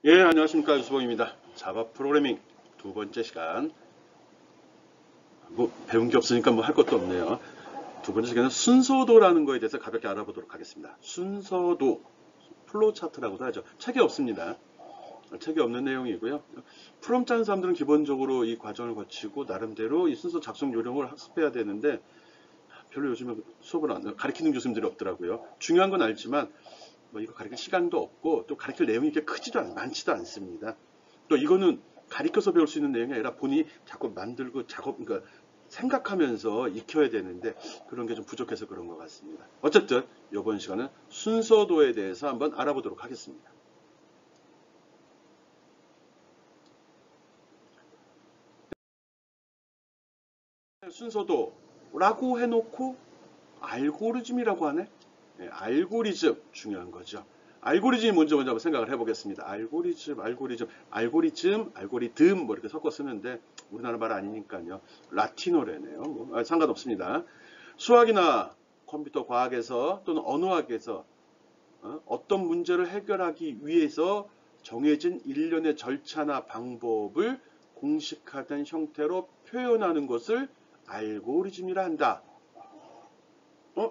예, 안녕하십니까. 유수봉입니다. 자바 프로그래밍 두 번째 시간. 배운 게 없으니까 할 것도 없네요. 두 번째 시간은 순서도라는 거에 대해서 가볍게 알아보도록 하겠습니다. 순서도, 플로우 차트라고도 하죠. 책에 없습니다. 책에 없는 내용이고요. 프롬 짜는 사람들은 기본적으로 이 과정을 거치고 나름대로 이 순서 작성 요령을 학습해야 되는데 별로 요즘에 수업을 가르치는 교수님들이 없더라고요. 중요한 건 알지만 이거 가르칠 시간도 없고 또 가르칠 내용이 이렇게 많지도 않습니다. 또 이거는 가르쳐서 배울 수 있는 내용이 아니라 본인이 자꾸 만들고 그러니까 생각하면서 익혀야 되는데 그런 게 좀 부족해서 그런 것 같습니다. 어쨌든 이번 시간은 순서도에 대해서 한번 알아보도록 하겠습니다. 순서도라고 해놓고 알고리즘이라고 하네. 네, 알고리즘 중요한 거죠. 알고리즘이 먼저 한번 생각을 해보겠습니다. 알고리즘 이렇게 섞어 쓰는데 우리나라 말 아니니까요. 라틴어래네요. 상관없습니다. 수학이나 컴퓨터 과학에서 또는 언어학에서 어떤 문제를 해결하기 위해서 정해진 일련의 절차나 방법을 공식화된 형태로 표현하는 것을 알고리즘이라 한다.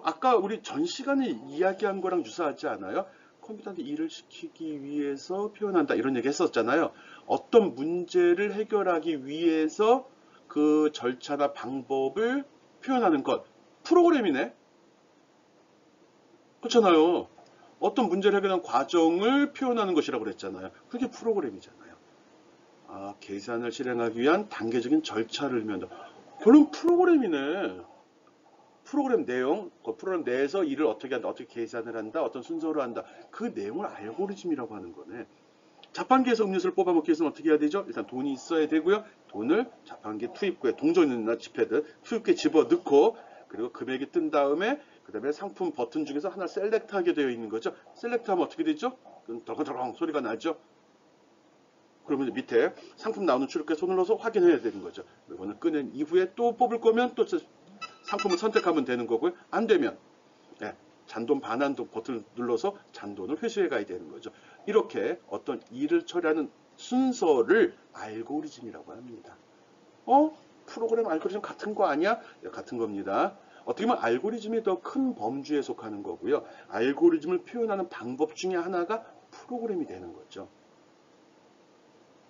아까 우리 전 시간에 이야기한 거랑 유사하지 않아요? 컴퓨터한테 일을 시키기 위해서 표현한다 이런 얘기 했었잖아요. 어떤 문제를 해결하기 위해서 그 절차나 방법을 표현하는 것. 프로그램이네? 그렇잖아요. 어떤 문제를 해결하는 과정을 표현하는 것이라고 그랬잖아요. 그게 프로그램이잖아요. 계산을 실행하기 위한 단계적인 절차를 의미한다. 결론 프로그램이네. 프로그램 내용, 그 프로그램 내에서 일을 어떻게 한다, 어떻게 계산을 한다, 어떤 순서로 한다. 그 내용을 알고리즘이라고 하는 거네. 자판기에서 음료수를 뽑아먹기 위해서는 어떻게 해야 되죠? 일단 돈이 있어야 되고요. 돈을 자판기 투입구에 동전이나 지폐들 투입구에 집어넣고 그리고 금액이 뜬 다음에 그 다음에 상품 버튼 중에서 하나 셀렉트하게 되어 있는 거죠. 셀렉트하면 어떻게 되죠? 덜컹덜컹 소리가 나죠. 그러면 밑에 상품 나오는 출력기에 손을 넣어서 확인해야 되는 거죠. 이거는 꺼낸 이후에 또 뽑을 거면 또 상품을 선택하면 되는 거고요. 안 되면 잔돈 반환도 버튼을 눌러서 잔돈을 회수해 가야 되는 거죠. 이렇게 어떤 일을 처리하는 순서를 알고리즘이라고 합니다. 프로그램 알고리즘 같은 거 아니야? 네, 같은 겁니다. 어떻게 보면 알고리즘이 더 큰 범주에 속하는 거고요. 알고리즘을 표현하는 방법 중에 하나가 프로그램이 되는 거죠.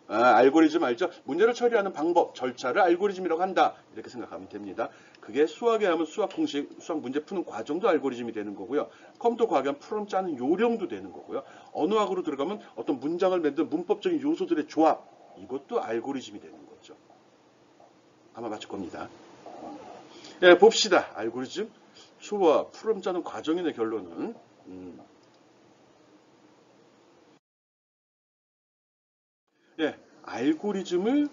알고리즘 알죠? 문제를 처리하는 방법, 절차를 알고리즘이라고 한다. 이렇게 생각하면 됩니다. 그게 수학에 하면 수학 공식, 수학 문제 푸는 과정도 알고리즘이 되는 거고요. 컴퓨터 과학에 하면 프로그램 짜는 요령도 되는 거고요. 언어학으로 들어가면 어떤 문장을 만드는 문법적인 요소들의 조합, 이것도 알고리즘이 되는 거죠. 아마 맞을 겁니다. 네, 봅시다. 알고리즘. 좋아. 프로그램 짜는 과정이네, 결론은. 예, 알고리즘을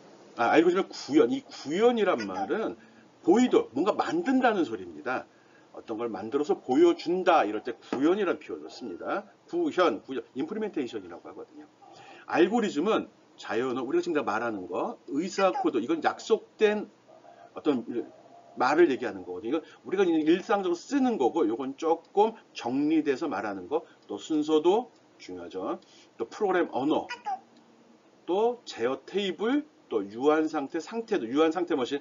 구현. 이 구현이란 말은 보이도, 뭔가 만든다는 소리입니다. 어떤 걸 만들어서 보여준다. 이럴 때 구현이라는 표현을 씁니다. 구현, 임플리멘테이션이라고 하거든요. 알고리즘은 자연어, 우리가 지금 다 말하는 거, 의사 코드, 이건 약속된 어떤 말을 얘기하는 거거든요. 이건 우리가 일상적으로 쓰는 거고, 이건 조금 정리돼서 말하는 거, 또 순서도 중요하죠. 또 프로그램 언어, 또 제어 테이블, 또 유한 상태 머신,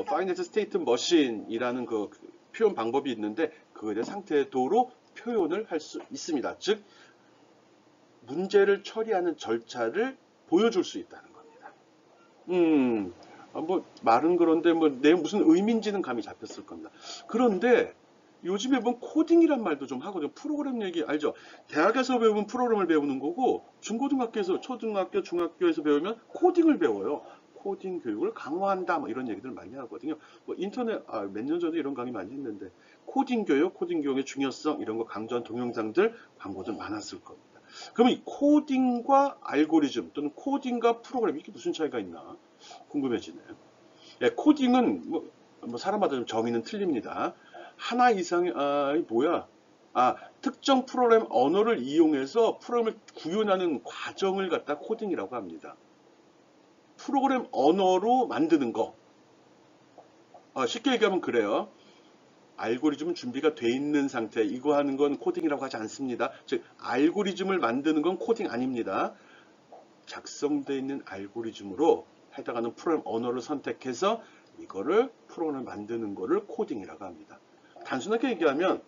파이낸스 스테이트 머신이라는 그 표현 방법이 있는데 그거에 대한 상태도로 표현을 할 수 있습니다. 즉 문제를 처리하는 절차를 보여줄 수 있다는 겁니다. 말은 그런데 내 무슨 의미인지는 감이 잡혔을 겁니다. 그런데 요즘에 보면 코딩이란 말도 좀 하거든요. 프로그램 얘기 알죠? 대학에서 배우면 프로그램을 배우는 거고 중고등학교에서 초등학교, 중학교에서 배우면 코딩을 배워요. 코딩 교육을 강화한다 이런 얘기들 많이 하거든요. 인터넷 몇 년 전에 이런 강의 많이 했는데 코딩 교육의 중요성 이런 거 강조한 동영상들 광고들 많았을 겁니다. 그러면 이 코딩과 알고리즘 또는 코딩과 프로그램 이게 무슨 차이가 있나 궁금해지네요. 코딩은 사람마다 좀 정의는 틀립니다. 하나 이상의 뭐야? 특정 프로그램 언어를 이용해서 프로그램을 구현하는 과정을 갖다 코딩이라고 합니다. 프로그램 언어로 만드는 거. 쉽게 얘기하면 그래요. 알고리즘은 준비가 돼 있는 상태. 이거 하는 건 코딩이라고 하지 않습니다. 즉 알고리즘을 만드는 건 코딩 아닙니다. 작성되어 있는 알고리즘으로 해당하는 프로그램 언어를 선택해서 이거를 프로그램을 만드는 거를 코딩이라고 합니다. 단순하게 얘기하면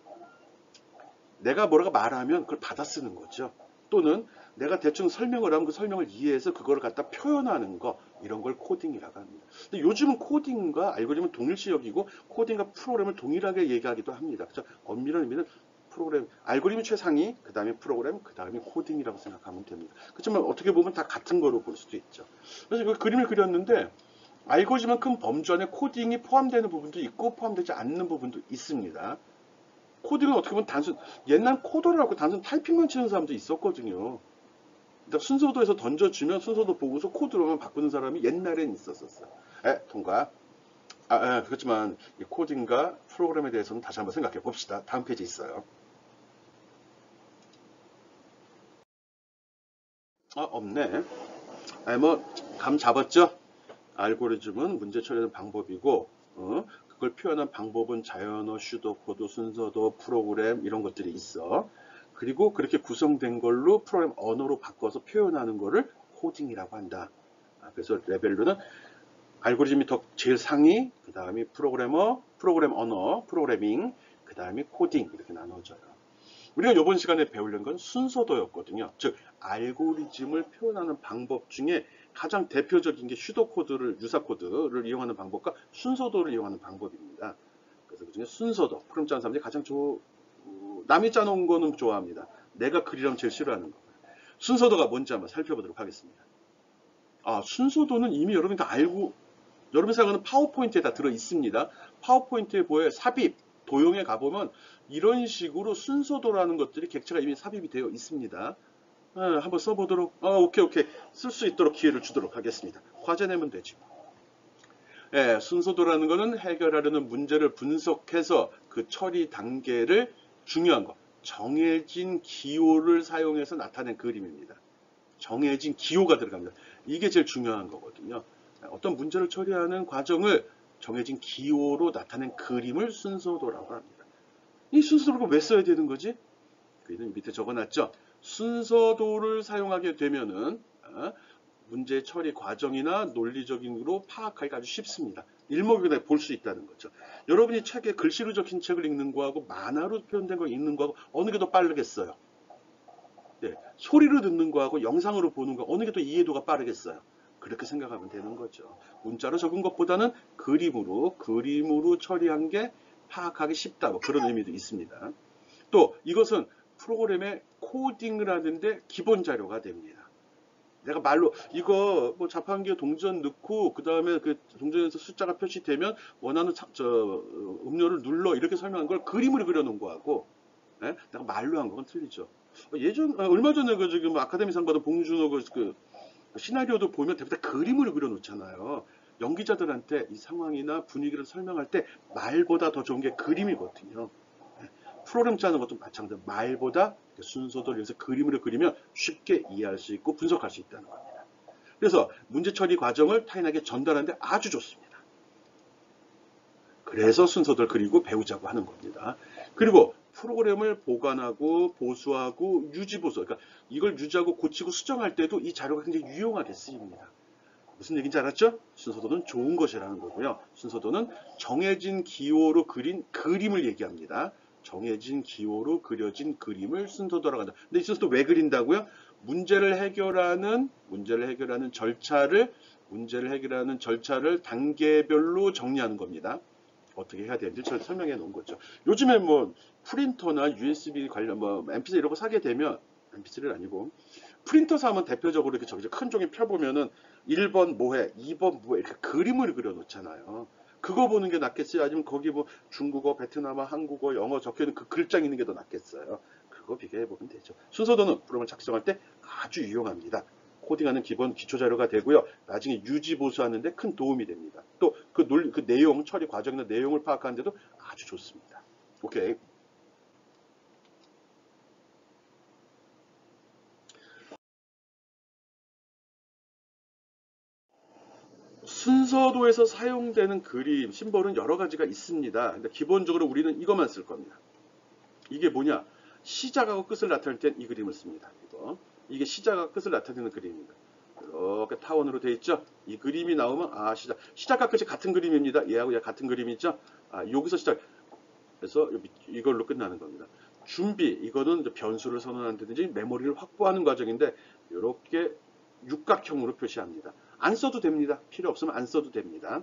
내가 뭐라고 말하면 그걸 받아 쓰는 거죠. 또는 내가 대충 설명을 하면 그 설명을 이해해서 그걸 갖다 표현하는 거, 이런 걸 코딩이라고 합니다. 근데 요즘은 코딩과 알고리즘은 동일시 여기고 코딩과 프로그램을 동일하게 얘기하기도 합니다. 그래서 엄밀한 의미는 프로그램, 알고리즘이 최상위, 그 다음에 프로그램, 그 다음에 코딩이라고 생각하면 됩니다. 그렇지만 어떻게 보면 다 같은 거로 볼 수도 있죠. 그래서 그 그림을 그렸는데 알고리즘은 큰 범주 안에 코딩이 포함되는 부분도 있고 포함되지 않는 부분도 있습니다. 코딩은 어떻게 보면 단순, 옛날 코더라고 단순 타이핑만 치는 사람도 있었거든요. 그러니까 순서도에서 던져주면 순서도 보고서 코드로만 바꾸는 사람이 옛날엔 있었었어요. 통과. 그렇지만 이 코딩과 프로그램에 대해서는 다시 한번 생각해 봅시다. 다음 페이지 있어요. 없네. 감 잡았죠? 알고리즘은 문제 처리하는 방법이고, 그걸 표현한 방법은 자연어, 슈도코드, 순서도, 프로그램 이런 것들이 있어. 그리고 그렇게 구성된 걸로 프로그램 언어로 바꿔서 표현하는 거를 코딩이라고 한다. 그래서 레벨로는 알고리즘이 제일 상위, 그 다음이 프로그래머, 프로그램 언어, 프로그래밍, 그 다음이 코딩 이렇게 나눠져요. 우리가 이번 시간에 배우려는 건 순서도였거든요. 즉 알고리즘을 표현하는 방법 중에 가장 대표적인 게 슈도코드를 유사 코드를 이용하는 방법과 순서도를 이용하는 방법입니다. 그래서 그중에 순서도 프로그램 짜는 사람들이 가장 남이 짜놓은 거는 좋아합니다. 내가 그리려면 제일 싫어하는 거. 순서도가 뭔지 한번 살펴보도록 하겠습니다. 순서도는 이미 여러분이 다 알고 여러분이 생각하는 파워포인트에 다 들어 있습니다. 파워포인트에 보여 삽입, 도형에 가보면 이런 식으로 순서도라는 것들이 객체가 이미 삽입이 되어 있습니다. 한번 써보도록, 오케이. 쓸 수 있도록 기회를 주도록 하겠습니다. 과제 내면 되지. 순서도라는 것은 해결하려는 문제를 분석해서 그 처리 단계를 중요한 거, 정해진 기호를 사용해서 나타낸 그림입니다. 정해진 기호가 들어갑니다. 이게 제일 중요한 거거든요. 어떤 문제를 처리하는 과정을 정해진 기호로 나타낸 그림을 순서도라고 합니다. 이 순서도를 왜 써야 되는 거지? 그는 밑에 적어놨죠. 순서도를 사용하게 되면은 문제 처리 과정이나 논리적인으로 파악하기가 아주 쉽습니다. 일목요연하게 볼 수 있다는 거죠. 여러분이 책에 글씨로 적힌 책을 읽는 거하고 만화로 표현된 걸 읽는 거하고 어느 게 더 빠르겠어요? 네, 소리로 듣는 거하고 영상으로 보는 거 어느 게 더 이해도가 빠르겠어요? 그렇게 생각하면 되는 거죠. 문자로 적은 것보다는 그림으로 처리한 게 파악하기 쉽다. 뭐 그런 의미도 있습니다. 또 이것은 프로그램의 코딩을 하는데 기본 자료가 됩니다. 내가 말로 이거 뭐 자판기에 동전 넣고 그 다음에 그 동전에서 숫자가 표시되면 원하는 음료를 눌러 이렇게 설명한 걸 그림으로 그려놓은 거하고 내가 말로 한 건 틀리죠. 얼마 전에 그 지금 아카데미상 받은 봉준호 그 시나리오도 보면 대부분 다 그림으로 그려놓잖아요. 연기자들한테 이 상황이나 분위기를 설명할 때 말보다 더 좋은 게 그림이거든요. 프로그램 짜는 것도 마찬가지로 말보다 순서도를 위해서 그림으로 그리면 쉽게 이해할 수 있고 분석할 수 있다는 겁니다. 그래서 문제 처리 과정을 타인에게 전달하는데 아주 좋습니다. 그래서 순서도를 그리고 배우자고 하는 겁니다. 그리고 프로그램을 보관하고 보수하고 유지보수, 그러니까 이걸 유지하고 고치고 수정할 때도 이 자료가 굉장히 유용하게 쓰입니다. 무슨 얘기인지 알았죠? 순서도는 좋은 것이라는 거고요. 순서도는 정해진 기호로 그린 그림을 얘기합니다. 정해진 기호로 그려진 그림을 순서도라고 한다. 근데 이 순서도 왜 그린다고요? 문제를 해결하는 절차를 단계별로 정리하는 겁니다. 어떻게 해야 되는지 설명해 놓은 거죠. 요즘에 뭐 프린터나 USB 관련 뭐 MP3 이런 거 사게 되면 MP3는 아니고 프린터 사면 대표적으로 이렇게 저기 큰 종이 펴보면은 1번 뭐해, 2번 뭐해 이렇게 그림을 그려 놓잖아요. 그거 보는 게 낫겠어요? 아니면 거기 뭐 중국어, 베트남어, 한국어, 영어 적혀있는 그 글자 있는 게 더 낫겠어요? 그거 비교해 보면 되죠. 순서도는 프로그램을 작성할 때 아주 유용합니다. 코딩하는 기본 기초 자료가 되고요. 나중에 유지 보수하는데 큰 도움이 됩니다. 또 그 내용, 처리 과정이나 내용을 파악하는데도 아주 좋습니다. 오케이. 순서도에서 사용되는 그림, 심볼은 여러 가지가 있습니다. 근데 기본적으로 우리는 이것만 쓸 겁니다. 이게 뭐냐? 시작하고 끝을 나타낼 땐 이 그림을 씁니다. 이게 시작하고 끝을 나타내는 그림입니다. 이렇게 타원으로 되어 있죠. 이 그림이 나오면 시작과 끝이 같은 그림입니다. 얘하고 얘 같은 그림이죠. 여기서 시작. 그래서 이걸로 끝나는 겁니다. 준비, 이거는 변수를 선언한다든지 메모리를 확보하는 과정인데 이렇게 육각형으로 표시합니다. 안 써도 됩니다. 필요 없으면 안 써도 됩니다.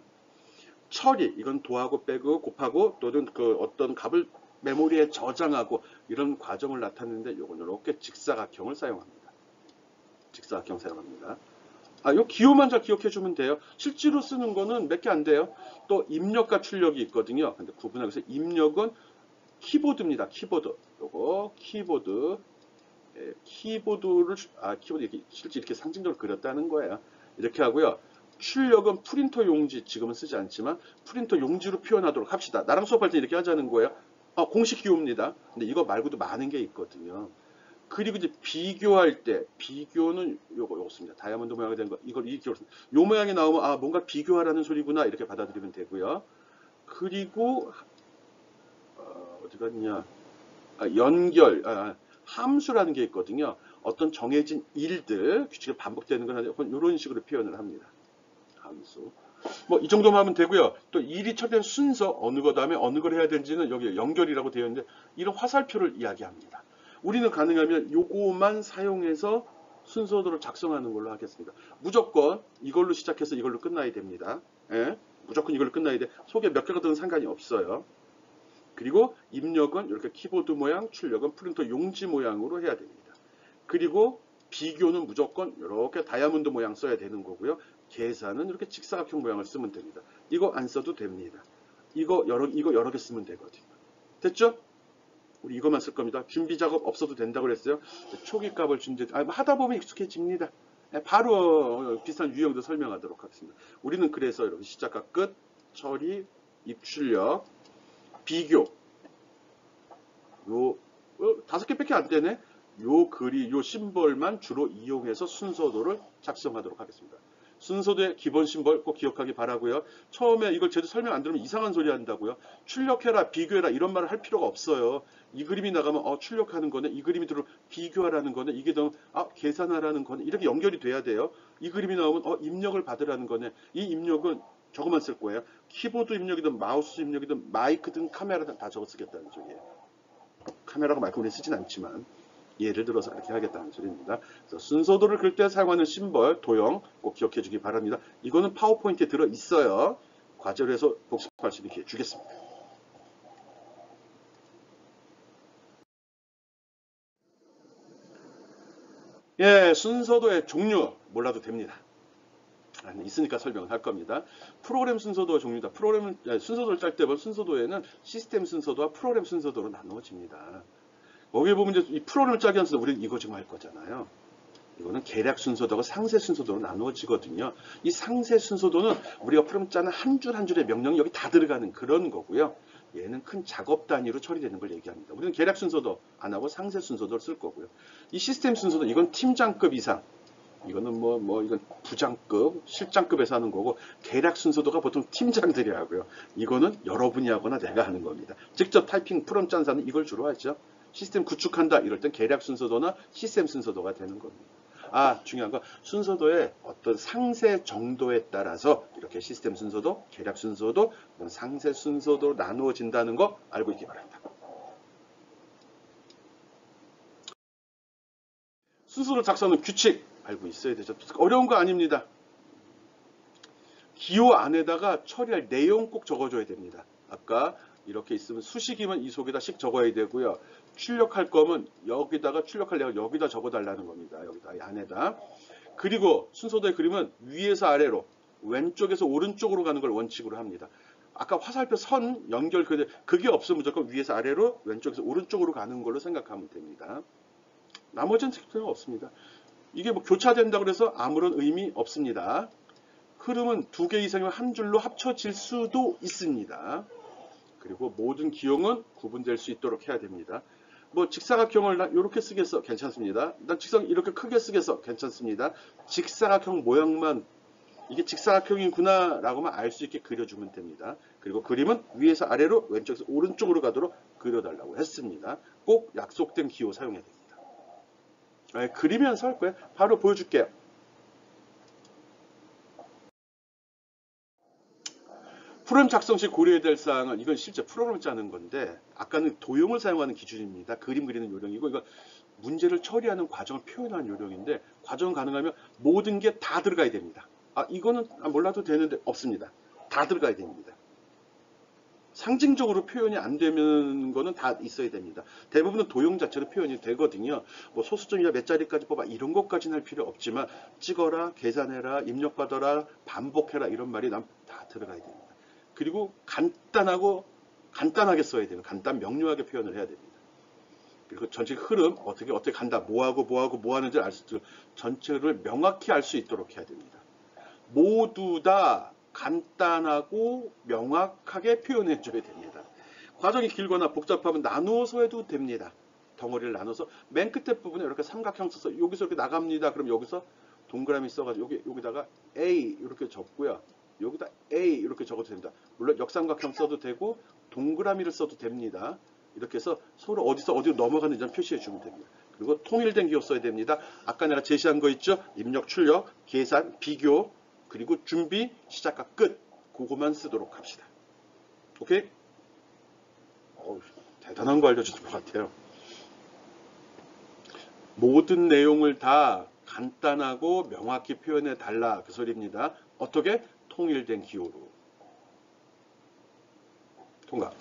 처리, 이건 도하고 빼고 곱하고 또는 그 어떤 값을 메모리에 저장하고 이런 과정을 나타내는데 이건 이렇게 직사각형을 사용합니다. 직사각형 사용합니다. 요 기호만 잘 기억해 주면 돼요. 실제로 쓰는 거는 몇 개 안 돼요. 또 입력과 출력이 있거든요. 근데 구분하기 위해서 입력은 키보드입니다. 키보드. 요거 키보드. 키보드를 키보드 이렇게 실제 이렇게 상징적으로 그렸다는 거예요. 이렇게 하고요. 출력은 프린터 용지, 지금은 쓰지 않지만 프린터 용지로 표현하도록 합시다. 나랑 수업할 때 이렇게 하자는 거예요. 공식 기호입니다. 근데 이거 말고도 많은 게 있거든요. 그리고 이제 비교할 때, 비교는 요거습니다. 다이아몬드 모양이 된 거, 이걸 이 기호로 씁니다. 요 모양이 나오면 뭔가 비교하라는 소리구나 이렇게 받아들이면 되고요. 그리고 어디 갔냐? 연결, 함수라는 게 있거든요. 어떤 정해진 일들, 규칙이 반복되는 건 이런 식으로 표현을 합니다. 함수. 뭐 이 정도만 하면 되고요. 또 일이 처리된 순서, 어느 거 다음에 어느 걸 해야 되는지는 여기 연결이라고 되어 있는데 이런 화살표를 이야기합니다. 우리는 가능하면 요거만 사용해서 순서대로 작성하는 걸로 하겠습니다. 무조건 이걸로 시작해서 이걸로 끝나야 됩니다. 예? 무조건 이걸로 끝나야 돼. 속에 몇 개가 들은 상관이 없어요. 그리고 입력은 이렇게 키보드 모양, 출력은 프린터 용지 모양으로 해야 됩니다. 그리고 비교는 무조건 이렇게 다이아몬드 모양 써야 되는 거고요. 계산은 이렇게 직사각형 모양을 쓰면 됩니다. 이거 안 써도 됩니다. 이거 여러 개 쓰면 되거든요. 됐죠? 우리 이것만 쓸 겁니다. 준비 작업 없어도 된다고 그랬어요. 초기 값을 준대 하다 보면 익숙해집니다. 바로 비슷한 유형도 설명하도록 하겠습니다. 우리는 그래서 이렇게 시작과 끝, 처리, 입출력, 비교. 요 5개밖에 안 되네. 요 심벌만 주로 이용해서 순서도를 작성하도록 하겠습니다. 순서도의 기본 심벌 꼭 기억하기 바라고요. 처음에 이걸 제대로 설명 안 들으면 이상한 소리 한다고요. 출력해라, 비교해라 이런 말을 할 필요가 없어요. 이 그림이 나가면 출력하는 거네. 이 그림이 들어오면 비교하라는 거네. 이게 너무 계산하라는 거네. 이렇게 연결이 돼야 돼요. 이 그림이 나오면 입력을 받으라는 거네. 이 입력은 저거만 쓸 거예요. 키보드 입력이든 마우스 입력이든 마이크든 카메라든 다 저거 쓰겠다는 소리예요. 카메라가 마이크 우리는 쓰진 않지만 예를 들어서 그렇게 하겠다는 소리입니다. 그래서 순서도를 그릴 때 사용하는 심벌, 도형 꼭 기억해 주기 바랍니다. 이거는 파워포인트에 들어있어요. 과제로 해서 복습할 수 있게 주겠습니다. 예, 순서도의 종류 몰라도 됩니다. 있으니까 설명을 할 겁니다. 프로그램 순서도 종류다. 순서도를 짤 때 보면 순서도에는 시스템 순서도와 프로그램 순서도로 나누어집니다. 거기에 보면 이제 이 프로그램을 짜기 위해서 우리는 이거 지금 할 거잖아요. 이거는 계략 순서도하고 상세 순서도로 나누어지거든요. 이 상세 순서도는 우리가 프로그램 짜는 한 줄 한 줄의 명령이 여기 다 들어가는 그런 거고요. 얘는 큰 작업 단위로 처리되는 걸 얘기합니다. 우리는 계략 순서도 안 하고 상세 순서도를 쓸 거고요. 이 시스템 순서도 이건 팀장급 이상. 이거는 이건 부장급, 실장급에서 하는 거고, 계략 순서도가 보통 팀장들이 하고요. 이거는 여러분이 하거나 내가 하는 겁니다. 직접 타이핑 프롬 짠 사람은 이걸 주로 하죠. 시스템 구축한다 이럴 땐 계략 순서도나 시스템 순서도가 되는 겁니다. 중요한 건 순서도의 어떤 상세 정도에 따라서 이렇게 시스템 순서도, 계략 순서도, 상세 순서도로 나누어진다는 거 알고 있기 바랍니다. 순서를 작성하는 규칙 알고 있어야 되죠. 어려운 거 아닙니다. 기호 안에다가 처리할 내용 꼭 적어줘야 됩니다. 아까 이렇게 있으면 수식이면 이 속에다 씩 적어야 되고요. 출력할 거면 여기다가 출력할 내용 여기다 적어달라는 겁니다. 여기다 이 안에다. 그리고 순서도의 그림은 위에서 아래로 왼쪽에서 오른쪽으로 가는 걸 원칙으로 합니다. 아까 화살표 선 연결 그게 없으면 무조건 위에서 아래로 왼쪽에서 오른쪽으로 가는 걸로 생각하면 됩니다. 나머지는 특별히 없습니다. 이게 교차된다고 해서 아무런 의미 없습니다. 흐름은 2개 이상이면 한 줄로 합쳐질 수도 있습니다. 그리고 모든 기형은 구분될 수 있도록 해야 됩니다. 직사각형을 난 이렇게 쓰겠어 괜찮습니다. 난 직사각 이렇게 크게 쓰겠어 괜찮습니다. 직사각형 모양만 이게 직사각형이구나 라고만 알 수 있게 그려주면 됩니다. 그리고 그림은 위에서 아래로 왼쪽에서 오른쪽으로 가도록 그려달라고 했습니다. 꼭 약속된 기호 사용해야 됩니다. 그리면서 할 거예요. 바로 보여줄게요. 프로그램 작성 시 고려해야 될 사항은 이건 실제 프로그램을 짜는 건데 아까는 도형을 사용하는 기준입니다. 그림 그리는 요령이고 이건 문제를 처리하는 과정을 표현하는 요령인데 과정 가능하면 모든 게 다 들어가야 됩니다. 이거는 몰라도 되는데 없습니다. 다 들어가야 됩니다. 상징적으로 표현이 안 되는 거는 다 있어야 됩니다. 대부분은 도형 자체로 표현이 되거든요. 뭐 소수점이나 몇 자리까지 뽑아 이런 것까지는 할 필요 없지만 찍어라, 계산해라, 입력받아라, 반복해라 이런 말이 다 들어가야 됩니다. 그리고 간단하게 써야 됩니다. 명료하게 표현을 해야 됩니다. 그리고 전체 흐름 어떻게 간다, 뭐 하는지 알 수 있도록 전체를 명확히 알 수 있도록 해야 됩니다. 모두 다 간단하고 명확하게 표현해 줘야 됩니다. 과정이 길거나 복잡하면 나누어서 해도 됩니다. 덩어리를 나눠서 맨 끝에 부분에 이렇게 삼각형 써서 여기서 이렇게 나갑니다. 그럼 여기서 동그라미 써가지고 여기다가 A 이렇게 적고요. 여기다 A 이렇게 적어도 됩니다. 물론 역삼각형 써도 되고 동그라미를 써도 됩니다. 이렇게 해서 서로 어디로 넘어가는지 표시해 주면 됩니다. 그리고 통일된 기호 써야 됩니다. 아까 내가 제시한 거 있죠? 입력, 출력, 계산, 비교, 그리고 준비, 시작과 끝. 그거만 쓰도록 합시다. 오케이? 대단한 거 알려주신 것 같아요. 모든 내용을 다 간단하고 명확히 표현해 달라. 그 소리입니다. 어떻게? 통일된 기호로. 통과.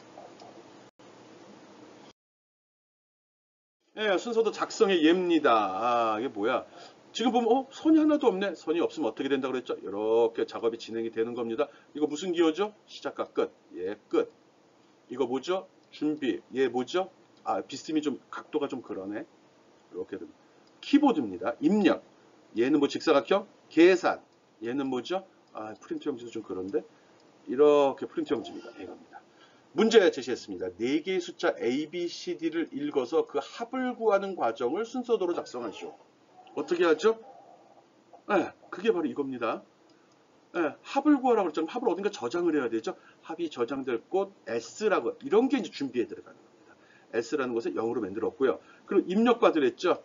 예, 순서도 작성의 예입니다. 이게 뭐야? 지금 보면 선이 하나도 없네. 선이 없으면 어떻게 된다고 그랬죠? 이렇게 작업이 진행이 되는 겁니다. 이거 무슨 기호죠? 시작과 끝. 예, 끝. 이거 뭐죠? 준비. 예, 뭐죠? 비스듬히 좀 각도가 좀 그러네. 이렇게 됩니다. 키보드입니다. 입력. 얘는 뭐 직사각형? 계산. 얘는 뭐죠? 프린트 형지도 좀 그런데. 이렇게 프린트 형지입니다. 이겁니다. 문제 제시했습니다. 4개의 숫자 A, B, C, D를 읽어서 그 합을 구하는 과정을 순서대로 작성하시오. 어떻게 하죠? 그게 바로 이겁니다. 합을 구하라고 했잖아요. 합을 어딘가 저장을 해야 되죠. 합이 저장될 곳 S라고 이런 게 이제 준비에 들어가는 겁니다. S라는 것을 0으로 만들었고요. 그리고 입력 받으랬죠.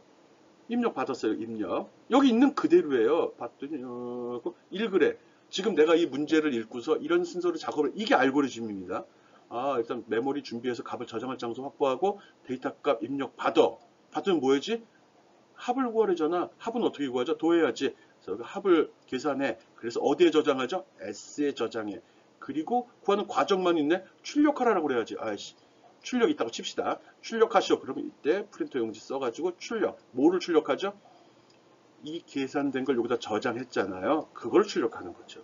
입력 받았어요. 입력. 여기 있는 그대로예요. 봤더니 읽으래. 지금 내가 이 문제를 읽고서 이런 순서로 작업을 이게 알고리즘입니다. 일단 메모리 준비해서 값을 저장할 장소 확보하고 데이터 값 입력 받으면 뭐야지? 합을 구하려잖아. 합은 어떻게 구하죠? 더해야지. 그래서 합을 계산해. 그래서 어디에 저장하죠? S에 저장해. 그리고 구하는 과정만 있네. 출력하라고 그래야지. 출력 있다고 칩시다. 출력하시오. 그러면 이때 프린터 용지 써가지고 출력. 뭐를 출력하죠? 이 계산된 걸 여기다 저장했잖아요. 그걸 출력하는 거죠.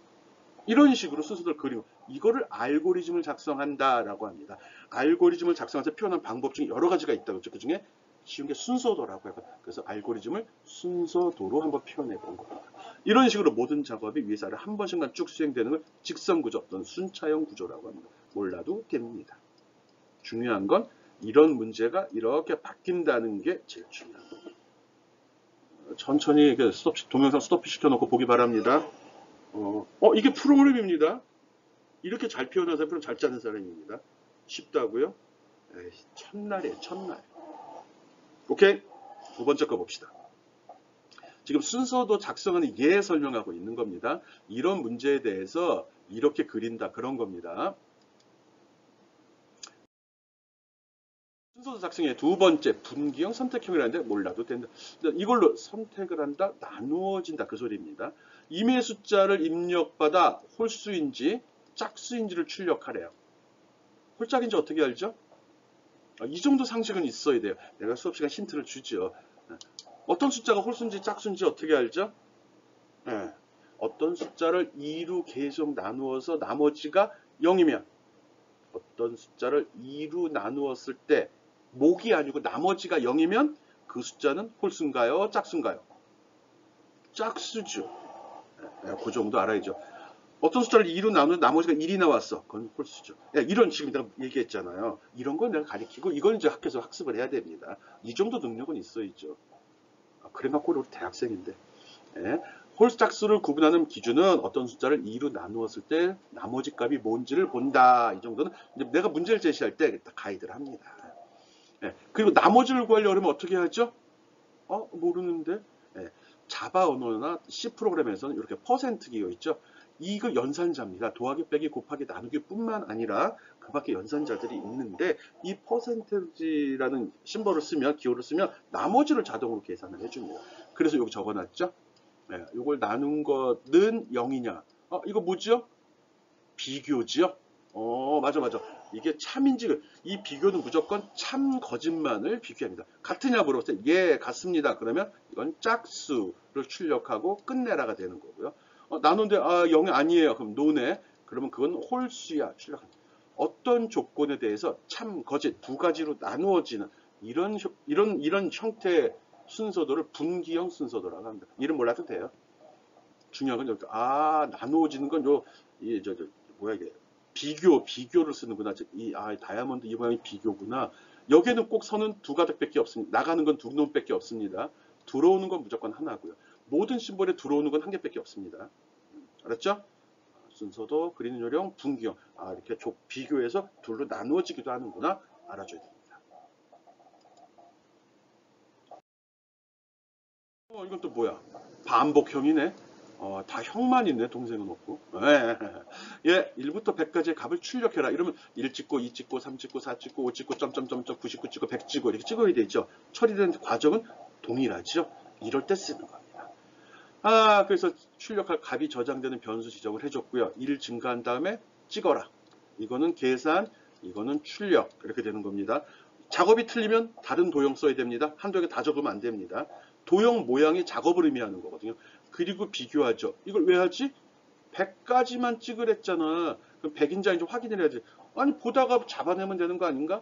이런 식으로 순서대로 그리고 이거를 알고리즘을 작성한다라고 합니다. 알고리즘을 작성해서 표현한 방법 중에 여러 가지가 있다고 했죠. 그 중에 쉬운 게 순서도라고 해요. 그래서 알고리즘을 순서도로 한번 표현해 본 겁니다. 이런 식으로 모든 작업이 위에서 한 번씩만 쭉 수행되는 걸 직선구조 또는 순차형 구조라고 합니다. 몰라도 됩니다. 중요한 건 이런 문제가 이렇게 바뀐다는 게 제일 중요한 겁니다. 천천히 동영상 스톱 시켜놓고 보기 바랍니다. 이게 프로그램입니다. 이렇게 잘 표현한 사람, 잘 짜는 사람입니다. 쉽다고요? 첫날이에요, 첫날. 오케이? 두 번째 거 봅시다. 지금 순서도 작성하는 예 설명하고 있는 겁니다. 이런 문제에 대해서 이렇게 그린다, 그런 겁니다. 순서도 작성의 두 번째, 분기형 선택형이라는데 몰라도 된다. 이걸로 선택을 한다, 나누어진다, 그 소리입니다. 임의 숫자를 입력받아 홀수인지 짝수인지를 출력하래요. 홀짝인지 어떻게 알죠? 이 정도 상식은 있어야 돼요. 내가 수업 시간 힌트를 주죠. 어떤 숫자가 홀수인지 짝수인지 어떻게 알죠? 어떤 숫자를 2로 계속 나누어서 나머지가 0이면 어떤 숫자를 2로 나누었을 때 목이 아니고 나머지가 0이면 그 숫자는 홀수인가요? 짝수인가요? 짝수죠. 그 정도 알아야죠. 어떤 숫자를 2로 나누면 나머지가 1이 나왔어. 그건 홀수죠. 이런 지금 내가 얘기했잖아요. 이런 건 내가 가르치고 이건 이제 학교에서 학습을 해야 됩니다. 이 정도 능력은 있어야죠. 그래갖고 우리 대학생인데. 홀수 짝수를 구분하는 기준은 어떤 숫자를 2로 나누었을 때 나머지 값이 뭔지를 본다. 이 정도는 이제 내가 문제를 제시할 때 가이드를 합니다. 그리고 나머지를 구하려고 하면 어떻게 하죠? 모르는데. 자바 언어나 C 프로그램에서는 이렇게 퍼센트 기호 있죠. 이거 연산자입니다. 더하기 빼기 곱하기 나누기 뿐만 아니라 그 밖에 연산자들이 있는데 이 퍼센테이지라는 심벌을 쓰면 기호를 쓰면 나머지를 자동으로 계산을 해줍니다. 그래서 여기 적어놨죠. 네, 이걸 나눈 거는 0이냐? 이거 뭐죠? 비교지요? 맞아, 맞아. 이게 참인지, 이 비교는 무조건 참 거짓말을 비교합니다. 같으냐 물어봤어요. 예, 같습니다. 그러면 이건 짝수를 출력하고 끝내라가 되는 거고요. 나눈데, 0이 아니에요. 그럼 노네. 그러면 그건 홀수야. 출력합니다. 어떤 조건에 대해서 참, 거짓 두 가지로 나누어지는 이런 형태의 순서도를 분기형 순서도라고 합니다. 이름 몰라도 돼요. 중요한 건 여기, 나누어지는 건 뭐야 이게, 비교를 쓰는구나. 다이아몬드 이 모양이 비교구나. 여기에는 꼭 선은 두 가닥밖에 없습니다. 나가는 건 두 놈밖에 없습니다. 들어오는 건 무조건 하나고요. 모든 심벌에 들어오는 건 한 개밖에 없습니다. 알았죠? 순서도, 그리는 요령, 분기형. 이렇게 비교해서 둘로 나누어지기도 하는구나. 알아줘야 됩니다. 이건 또 뭐야? 반복형이네. 다 형만 있네. 동생은 없고. 예, 1부터 100까지의 값을 출력해라. 이러면 1 찍고 2 찍고 3 찍고 4 찍고 5 찍고 점점점점 99 찍고 100 찍고 이렇게 찍어야 되죠. 처리되는 과정은 동일하죠. 이럴 때 쓰는 겁니다. 그래서 출력할 값이 저장되는 변수 지정을 해줬고요. 1 증가한 다음에 찍어라. 이거는 계산, 이거는 출력. 이렇게 되는 겁니다. 작업이 틀리면 다른 도형 써야 됩니다. 한두 개 다 적으면 안 됩니다. 도형 모양이 작업을 의미하는 거거든요. 그리고 비교하죠. 이걸 왜 하지? 100까지만 찍으랬잖아. 그럼 100인지 확인을 해야지. 아니 보다가 잡아내면 되는 거 아닌가?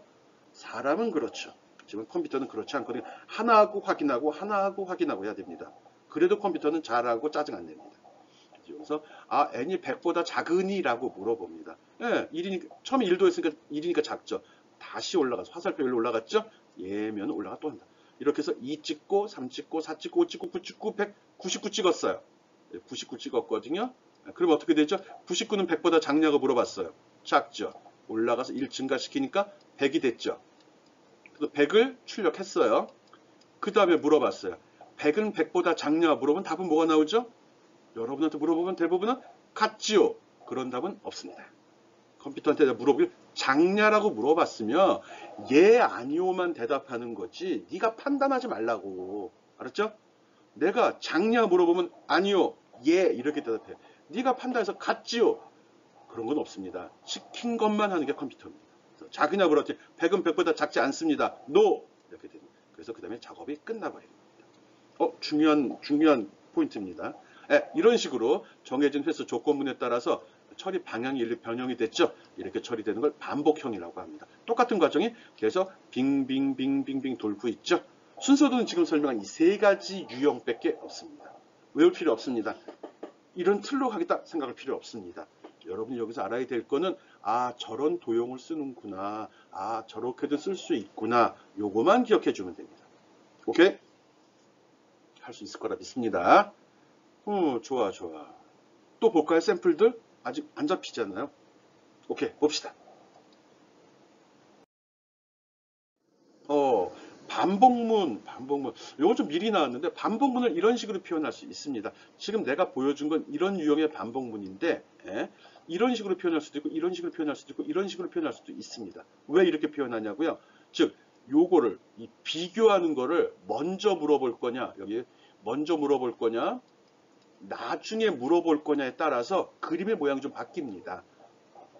사람은 그렇죠. 하지만 컴퓨터는 그렇지 않거든요. 하나하고 확인하고 하나하고 확인하고 해야 됩니다. 그래도 컴퓨터는 잘하고 짜증 안 냅니다. 그래서 n이 100보다 작으니? 라고 물어봅니다. 예, 1이니까, 처음에 1도 했으니까 1이니까 작죠. 다시 올라가서 화살표 1로 올라갔죠? 예면 올라가 또 한다. 이렇게 해서 2 찍고 3 찍고 4 찍고 5 찍고 9 찍고 100, 99 찍었어요. 99 찍었거든요. 그럼 어떻게 되죠? 99는 100보다 작냐고 물어봤어요. 작죠. 올라가서 1 증가시키니까 100이 됐죠. 그래서 100을 출력했어요. 그 다음에 물어봤어요. 100은 100보다 작냐 물어보면 답은 뭐가 나오죠? 여러분한테 물어보면 대부분은 같지요. 그런 답은 없습니다. 컴퓨터한테 물어보길 작냐라고 물어봤으면 예 아니오만 대답하는 거지 네가 판단하지 말라고. 알았죠? 내가 작냐 물어보면 아니요 예 이렇게 대답해. 네가 판단해서 같지요. 그런 건 없습니다. 시킨 것만 하는 게 컴퓨터입니다. 작으냐 물었지 100은 100보다 작지 않습니다. NO 이렇게 됩니다. 그래서 그 다음에 작업이 끝나버립니다. 중요한 포인트입니다. 이런 식으로 정해진 횟수 조건문에 따라서 처리 방향이 변형이 됐죠. 이렇게 처리되는 걸 반복형이라고 합니다. 똑같은 과정이 계속 빙빙빙빙빙 돌고 있죠. 순서도는 지금 설명한 이 세 가지 유형밖에 없습니다. 외울 필요 없습니다. 이런 틀로 하겠다 생각할 필요 없습니다. 여러분이 여기서 알아야 될 거는 저런 도형을 쓰는구나. 저렇게도 쓸 수 있구나. 요거만 기억해 주면 됩니다. 오케이? 할 수 있을 거라 믿습니다. 좋아. 또 볼까요? 샘플들? 아직 안 잡히잖아요. 오케이, 봅시다. 반복문. 이건 좀 미리 나왔는데, 반복문을 이런 식으로 표현할 수 있습니다. 지금 내가 보여준 건 이런 유형의 반복문인데, 이런 식으로 표현할 수도 있고, 이런 식으로 표현할 수도 있고, 이런 식으로 표현할 수도 있습니다. 왜 이렇게 표현하냐고요? 즉, 요거를, 이 비교하는 거를 먼저 물어볼 거냐, 여기 먼저 물어볼 거냐, 나중에 물어볼 거냐에 따라서 그림의 모양이 좀 바뀝니다.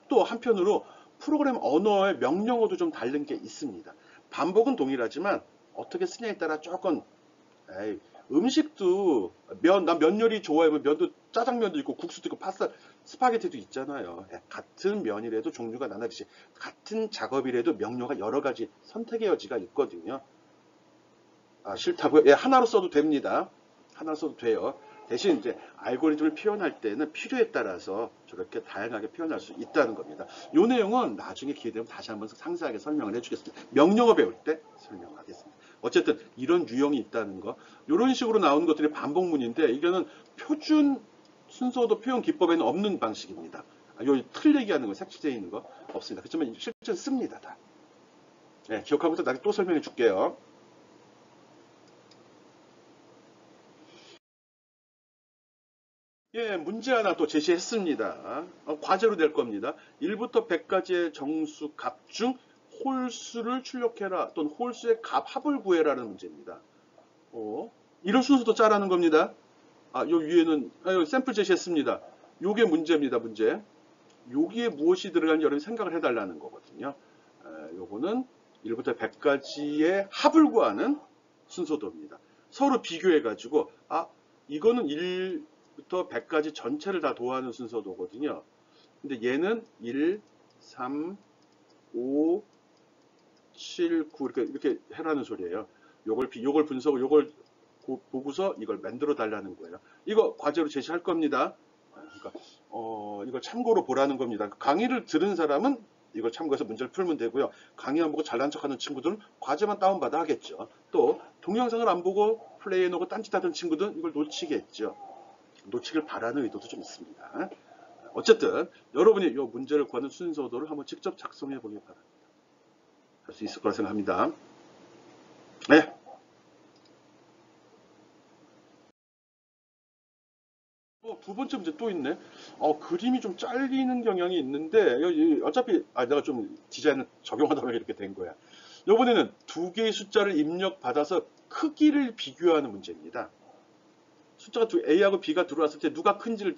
또 한편으로 프로그램 언어의 명령어도 좀 다른 게 있습니다. 반복은 동일하지만 어떻게 쓰냐에 따라 조금 음식도 나 면 요리 좋아하면 면도 짜장면도 있고 국수도 있고 파스타 스파게티도 있잖아요. 같은 면이라도 종류가 나나듯이 같은 작업이라도 명령어가 여러 가지 선택의 여지가 있거든요. 싫다고요? 하나로 써도 됩니다. 하나로 써도 돼요. 대신 이제 알고리즘을 표현할 때는 필요에 따라서 저렇게 다양하게 표현할 수 있다는 겁니다. 이 내용은 나중에 기회 되면 다시 한번 상세하게 설명을 해주겠습니다. 명령어 배울 때 설명하겠습니다. 어쨌든 이런 유형이 있다는 거, 이런 식으로 나오는 것들이 반복문인데 이거는 표준 순서도 표현 기법에는 없는 방식입니다. 요 틀 얘기하는 거, 색칠되어 있는 거 없습니다. 그렇지만 실제로 씁니다. 다. 기억하고서 나중에 또 설명해 줄게요. 예, 문제 하나 또 제시했습니다. 과제로 낼 겁니다. 1부터 100까지의 정수 값 중 홀수를 출력해라 또는 홀수의 값 합을 구해라는 문제입니다. 이런 순서도 짜라는 겁니다. 요 위에는 샘플 제시했습니다. 요게 문제입니다. 문제. 여기에 무엇이 들어가는지 여러분이 생각을 해달라는 거거든요. 요거는 1부터 100까지의 합을 구하는 순서도입니다. 서로 비교해가지고 이거는 1부터 100까지 전체를 다 도하는 순서도거든요. 근데 얘는 1, 3, 5, 7, 9 이렇게 해라는 소리예요. 요걸 분석을 요걸 보고서 이걸 만들어 달라는 거예요. 이거 과제로 제시할 겁니다. 그러니까 이걸 참고로 보라는 겁니다. 강의를 들은 사람은 이걸 참고해서 문제를 풀면 되고요. 강의 안 보고 잘난 척하는 친구들은 과제만 다운받아 하겠죠. 또 동영상을 안 보고 플레이해놓고 딴짓하던 친구들은 이걸 놓치겠죠. 놓치길 바라는 의도도 좀 있습니다. 어쨌든 여러분이 이 문제를 구하는 순서도를 한번 직접 작성해 보길 바랍니다. 할 수 있을 거라 생각합니다. 네. 두 번째 문제 또 있네. 그림이 좀 잘리는 경향이 있는데, 어차피, 내가 좀 디자인을 적용하다 보니 이렇게 된 거야. 이번에는 두 개의 숫자를 입력받아서 크기를 비교하는 문제입니다. 숫자가 A하고 B가 들어왔을 때 누가 큰지를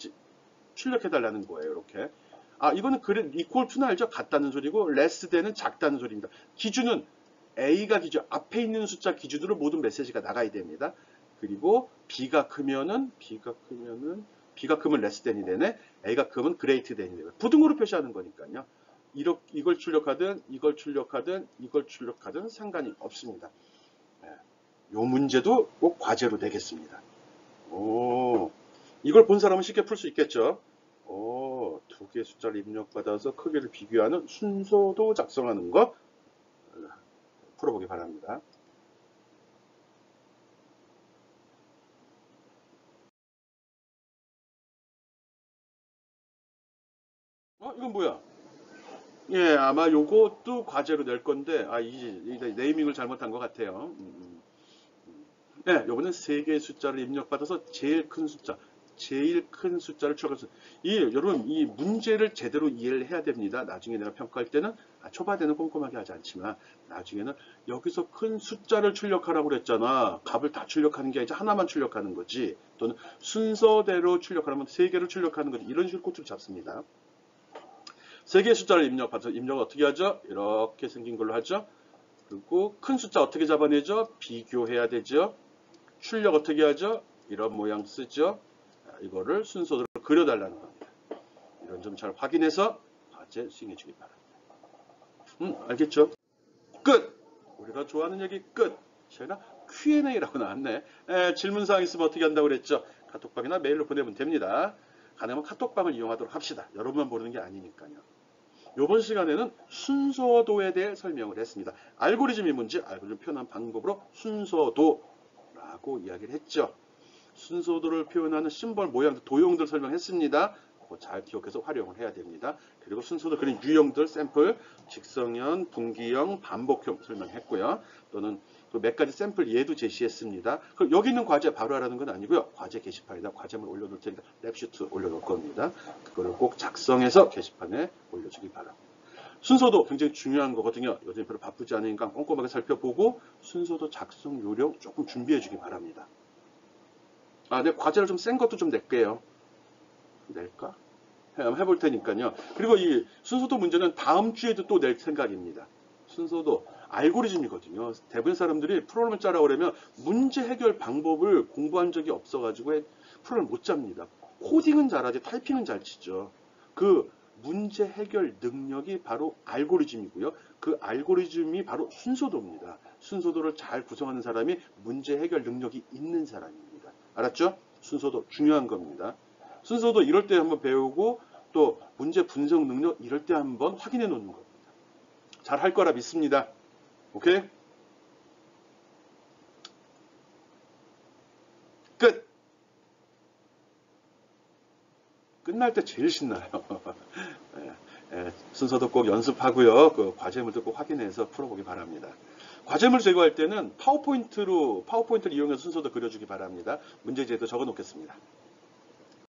출력해달라는 거예요, 이렇게. 이거는 equal to는 알죠? 같다는 소리고, less than은 작다는 소리입니다. 기준은 A가 기준, 앞에 있는 숫자 기준으로 모든 메시지가 나가야 됩니다. 그리고 B가 크면 less than이 되네. A가 크면 greater than이 되고 부등호로 표시하는 거니까요. 이걸 출력하든 이걸 출력하든 상관이 없습니다. 이 문제도 꼭 과제로 내겠습니다. 이걸 본 사람은 쉽게 풀 수 있겠죠. 두 개의 숫자를 입력받아서 크기를 비교하는 순서도 작성하는 거 풀어보기 바랍니다. 이건 뭐야? 예, 아마 요것도 과제로 낼 건데, 이제 네이밍을 잘못한 것 같아요. 네, 요거는 세 개의 숫자를 입력받아서 제일 큰 숫자를 추가해서 여러분 이 문제를 제대로 이해를 해야 됩니다. 나중에 내가 평가할 때는 초반에는 꼼꼼하게 하지 않지만 나중에는 여기서 큰 숫자를 출력하라고 그랬잖아. 값을 다 출력하는 게 아니라 하나만 출력하는 거지. 또는 순서대로 출력하려면 세 개를 출력하는 거지. 이런 식으로 꼬투리 잡습니다. 세 개의 숫자를 입력받아서 입력을 어떻게 하죠? 이렇게 생긴 걸로 하죠. 그리고 큰 숫자 어떻게 잡아내죠? 비교해야 되죠. 출력 어떻게 하죠? 이런 모양 쓰죠. 이거를 순서대로 그려달라는 겁니다. 이런 점 잘 확인해서 과제 수행해 주기 바랍니다. 알겠죠? 끝! 우리가 좋아하는 얘기 끝! 저희가 Q&A라고 나왔네. 질문사항 있으면 어떻게 한다고 그랬죠? 카톡방이나 메일로 보내면 됩니다. 가능하면 카톡방을 이용하도록 합시다. 여러분만 모르는 게 아니니까요. 이번 시간에는 순서도에 대해 설명을 했습니다. 알고리즘이 뭔지 알고리즘 표현한 방법으로 순서도라고 이야기를 했죠. 순서도를 표현하는 심벌 모양들, 도형들 설명했습니다. 그거 잘 기억해서 활용을 해야 됩니다. 그리고 순서도 그린 유형들, 샘플, 직선형, 분기형, 반복형 설명했고요. 또는 몇 가지 샘플 예도 제시했습니다. 그럼 여기 있는 과제 바로 하라는 건 아니고요. 과제 게시판에다 과제물 올려놓을 테니까 랩슈트 올려놓을 겁니다. 그거를 꼭 작성해서 게시판에 올려주기 바랍니다. 순서도 굉장히 중요한 거거든요. 요즘 별로 바쁘지 않으니까 꼼꼼하게 살펴보고 순서도 작성 요령 조금 준비해 주기 바랍니다. 내 과제를 좀 센 것도 좀 낼게요. 낼까? 한번 해볼 테니까요. 그리고 이 순서도 문제는 다음 주에도 또 낼 생각입니다. 순서도 알고리즘이거든요. 대부분 사람들이 프로그램을 짜라고 그러면 문제 해결 방법을 공부한 적이 없어가지고 프로그램을 못 짭니다. 코딩은 잘하지 타이핑은 잘 치죠. 그 문제 해결 능력이 바로 알고리즘이고요. 그 알고리즘이 바로 순서도입니다. 순서도를 잘 구성하는 사람이 문제 해결 능력이 있는 사람입니다. 알았죠? 순서도 중요한 겁니다. 순서도 이럴 때 한번 배우고 또 문제 분석 능력 이럴 때 한번 확인해 놓는 겁니다. 잘 할 거라 믿습니다. 오케이? 끝! 끝날 때 제일 신나요. 순서도 꼭 연습하고요. 그 과제물도 꼭 확인해서 풀어보기 바랍니다. 과제물 제거할 때는 파워포인트를 이용해서 순서도 그려주기 바랍니다. 문제지에도 적어 놓겠습니다.